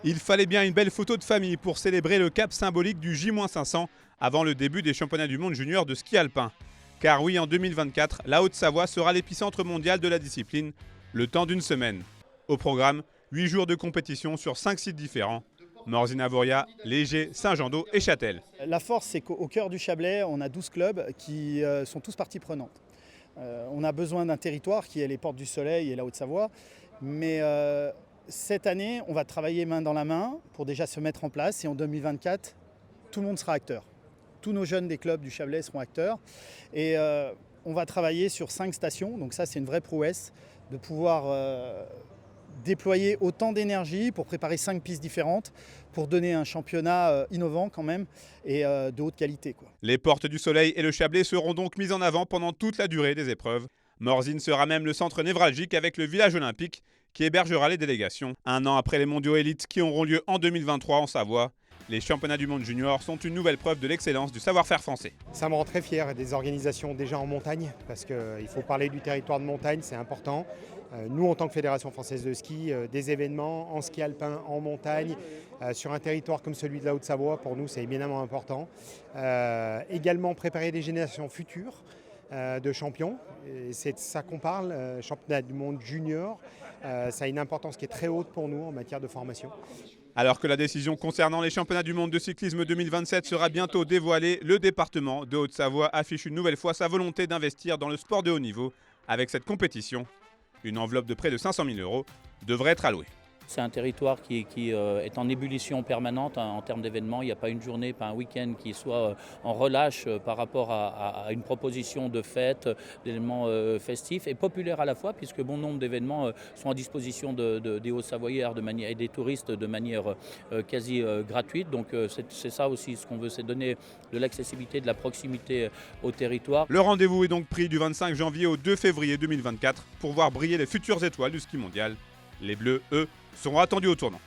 Il fallait bien une belle photo de famille pour célébrer le cap symbolique du J-500 avant le début des championnats du monde junior de ski alpin. Car oui, en 2024, la Haute-Savoie sera l'épicentre mondial de la discipline, le temps d'une semaine. Au programme, 8 jours de compétition sur 5 sites différents. Morzine-Avoria, Léger, Saint-Jean-d'Eau et Châtel. La force, c'est qu'au cœur du Chablais, on a 12 clubs qui sont tous partie prenante. On a besoin d'un territoire qui est les Portes du Soleil et la Haute-Savoie. Mais cette année, on va travailler main dans la main pour déjà se mettre en place. Et en 2024, tout le monde sera acteur. Tous nos jeunes des clubs du Chablais seront acteurs. Et on va travailler sur 5 stations. Donc ça, c'est une vraie prouesse de pouvoir déployer autant d'énergie pour préparer 5 pistes différentes, pour donner un championnat innovant quand même et de haute qualité, quoi. Les Portes du Soleil et le Chablais seront donc mises en avant pendant toute la durée des épreuves. Morzine sera même le centre névralgique avec le village olympique qui hébergera les délégations. Un an après les mondiaux élites qui auront lieu en 2023 en Savoie, les championnats du monde junior sont une nouvelle preuve de l'excellence du savoir-faire français. Ça me rend très fier des organisations déjà en montagne, parce qu'il faut parler du territoire de montagne, c'est important. Nous, en tant que Fédération française de ski, des événements en ski alpin, en montagne, sur un territoire comme celui de la Haute-Savoie, pour nous, c'est éminemment important. Également préparer des générations futures de champions, c'est de ça qu'on parle, championnat du monde junior, ça a une importance qui est très haute pour nous en matière de formation. Alors que la décision concernant les championnats du monde de cyclisme 2027 sera bientôt dévoilée, le département de Haute-Savoie affiche une nouvelle fois sa volonté d'investir dans le sport de haut niveau avec cette compétition. Une enveloppe de près de 500 000 € devrait être allouée. C'est un territoire qui est en ébullition permanente en termes d'événements. Il n'y a pas une journée, pas un week-end qui soit en relâche par rapport à une proposition de fête, d'événements festifs et populaires à la fois, puisque bon nombre d'événements sont à disposition des Hauts-Savoyards et des touristes de manière quasi gratuite. Donc c'est ça aussi ce qu'on veut, c'est donner de l'accessibilité, de la proximité au territoire. Le rendez-vous est donc pris du 25 janvier au 2 février 2024 pour voir briller les futures étoiles du ski mondial. Les Bleus, eux, seront attendus au tournant.